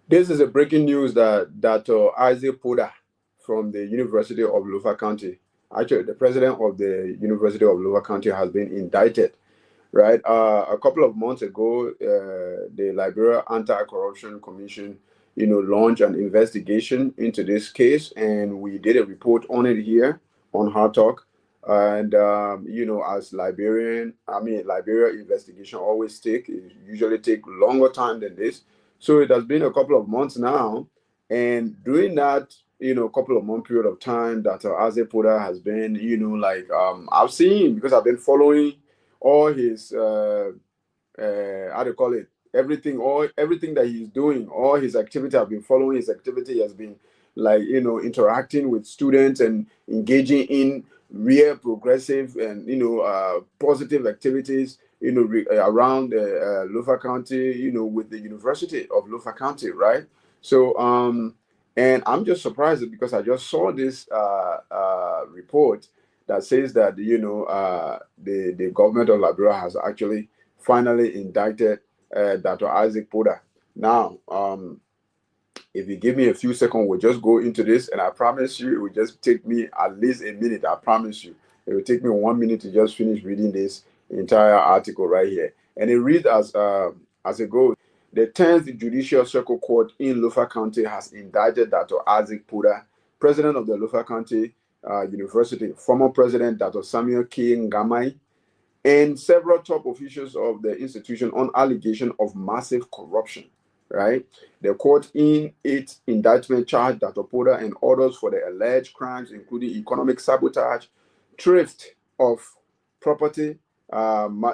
This is a breaking news that Isaac Podah from the University of Lofa County, actually the president of the University of Lofa County, has been indicted. Right, a couple of months ago, the Liberia Anti-Corruption Commission, launched an investigation into this case, and we did a report on it here on Hard Talk. And as Liberia investigation always it usually take longer time than this. So it has been a couple of months now, and during that, couple of month period of time that Azepoda has been, I've seen, because I've been following all his how do you call it, everything that he's doing, all his activity. I've been following his activity. He has been, interacting with students and engaging in real progressive and positive activities, around Lofa County, with the University of Lofa County, right? So and I'm just surprised because I just saw this report that says that the government of Liberia has actually finally indicted Dr. Isaac Podah. Now, if you give me a few seconds, we'll just go into this, and I promise you, it will just take me at least a minute. I promise you, it will take me 1 minute to just finish reading this entire article right here, and it reads as it goes. The 10th Judicial Circuit Court in Lofa County has indicted Dr. Isaac Podah, president of the Lofa County University, former president Dr. Samuel K. Ngamai, and several top officials of the institution on allegation of massive corruption. Right, the court in its indictment charged Dr. Podah and others for the alleged crimes, including economic sabotage, theft of property,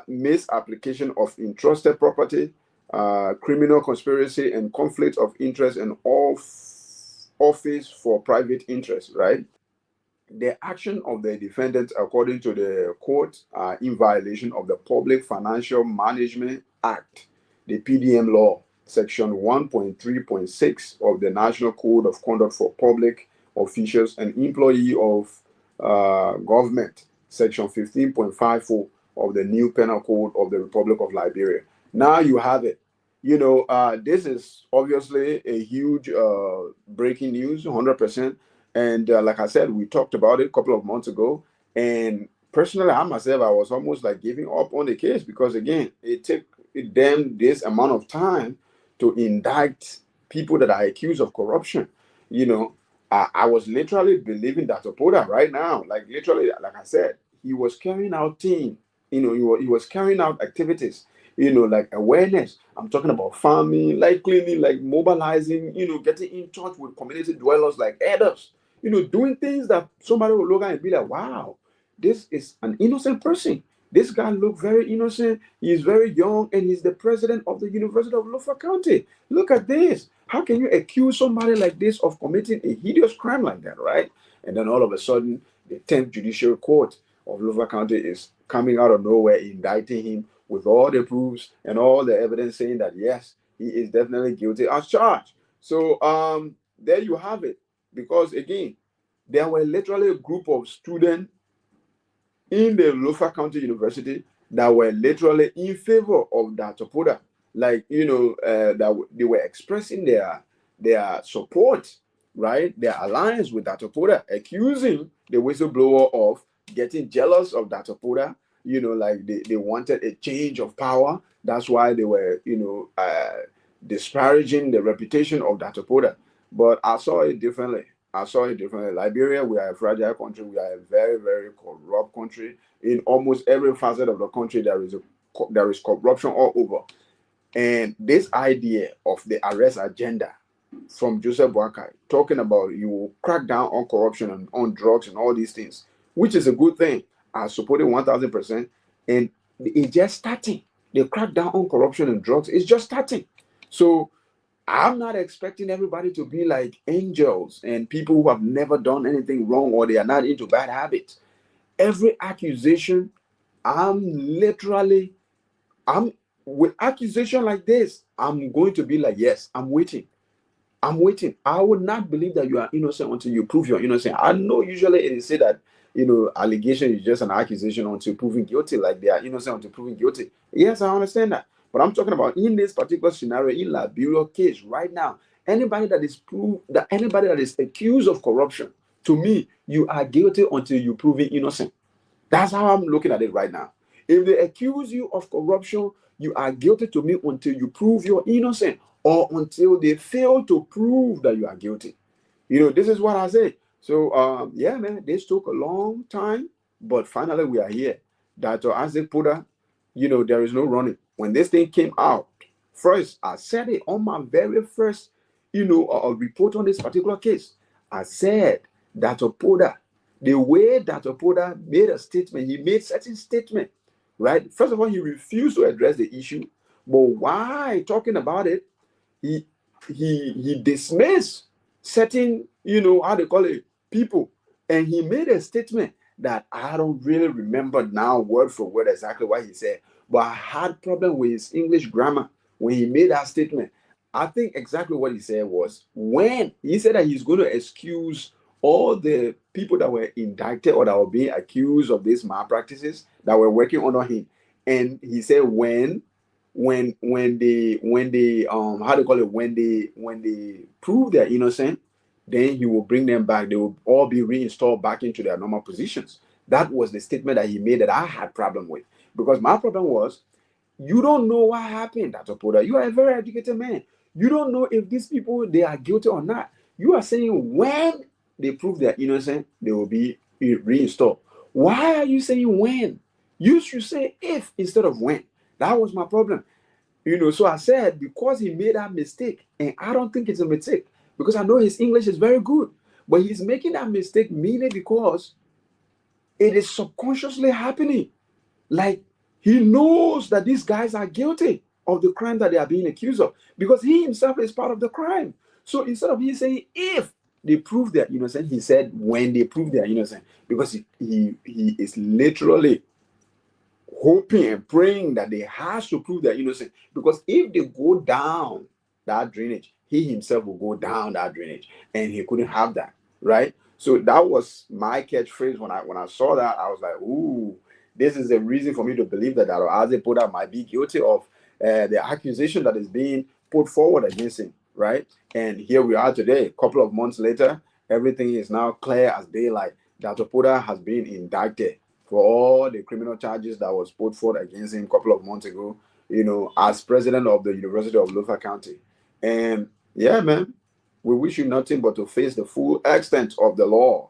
misapplication of entrusted property, criminal conspiracy, and conflict of interest and office for private interest. Right, the action of the defendants, according to the court, are in violation of the Public Financial Management Act, the PDM law, section 1.3.6 of the National Code of Conduct for Public Officials and Employee of Government, section 15.54 of the New Penal Code of the Republic of Liberia. Now you have it. This is obviously a huge breaking news, 100%. And like I said, we talked about it a couple of months ago. And personally, I myself, I was almost like giving up on the case because, again, it took them this amount of time to indict people that are accused of corruption. I was literally believing that Podah right now, like literally, like I said, he was carrying out things, he was carrying out activities, like awareness. I'm talking about farming, like cleaning, like mobilizing, getting in touch with community dwellers like elders, doing things that somebody will look at and be like, wow, this is an innocent person. This guy looked very innocent. He's very young, and he's the president of the University of Lofa County. Look at this. How can you accuse somebody like this of committing a hideous crime like that, right? And then all of a sudden, the 10th Judicial Court of Lofa County is coming out of nowhere, indicting him with all the proofs and all the evidence saying that, yes, he is definitely guilty as charged. So there you have it. Because again, there were literally a group of students in the Lofa County University that were literally in favor of Dr. Podah. Like, that they were expressing their support, right? Their alliance with Dr. Podah, accusing the whistleblower of getting jealous of Dr. Podah. Like they wanted a change of power. That's why they were, disparaging the reputation of Dr. Podah. But I saw it differently. Liberia, we are a fragile country. We are a very, very corrupt country. In almost every facet of the country, there is corruption all over. And this idea of the arrest agenda from Joseph Boakai, talking about you will crack down on corruption and on drugs and all these things, which is a good thing. I support it 1,000%. And it's just starting. The crackdown on corruption and drugs is just starting. So I'm not expecting everybody to be like angels and people who have never done anything wrong or they are not into bad habits. Every accusation, I'm literally, I'm with accusation like this, I'm going to be like, yes, I'm waiting. I'm waiting. I would not believe that you are innocent until you prove you're innocent. I know usually it is said that, allegation is just an accusation until proven guilty, like they are innocent until proven guilty. Yes, I understand that. But I'm talking about in this particular scenario, in Liberia case right now, Anybody that is proved that anybody that is accused of corruption, to me, you are guilty until you prove it innocent. That's how I'm looking at it right now. If they accuse you of corruption, you are guilty to me until you prove you're innocent, or until they fail to prove that you are guilty. This is what I say. So, yeah, man, this took a long time, but finally we are here. That Isaac Podah, there is no running. When this thing came out, first, I said it on my very first, report on this particular case. I said that Podah, the way that Podah made a statement, he made certain statement, right? First of all, he refused to address the issue, but why talking about it? He he dismissed certain, how they call it, people, and he made a statement that I don't really remember now word for word exactly what he said, but I had problem with his English grammar when he made that statement. I think exactly what he said was, when he said that he's going to excuse all the people that were indicted or that were being accused of these malpractices that were working under him, and he said when they how do you call it, when they prove they're innocent, then he will bring them back. They will all be reinstalled back into their normal positions. That was the statement that he made that I had problem with, because my problem was, you don't know what happened, Dr. Podah. You are a very educated man. You don't know if these people, they are guilty or not. You are saying when they prove they're innocent, they will be reinstalled. Why are you saying when? You should say if instead of when. That was my problem. So I said, because he made that mistake, and I don't think it's a mistake, because I know his English is very good, but he's making that mistake mainly because it is subconsciously happening. Like, he knows that these guys are guilty of the crime that they are being accused of, because he himself is part of the crime. So instead of he saying if they prove they're innocent, he said when they prove they're innocent, because he is literally hoping and praying that they has to prove they're innocent, because if they go down that drainage, he himself will go down that drainage, and he couldn't have that, right? So that was my catchphrase. When I saw that, I was like, ooh, this is a reason for me to believe that Isaac Podah might be guilty of the accusation that is being put forward against him, right? And here we are today, a couple of months later. Everything is now clear as daylight. Dr. Podah has been indicted for all the criminal charges that was put forward against him a couple of months ago, as president of the University of Lofa County. And yeah, man, we wish you nothing but to face the full extent of the law.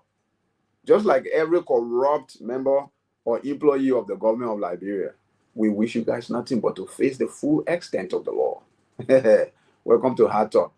Just like every corrupt member or employee of the government of Liberia, we wish you guys nothing but to face the full extent of the law. Welcome to Hard Talk.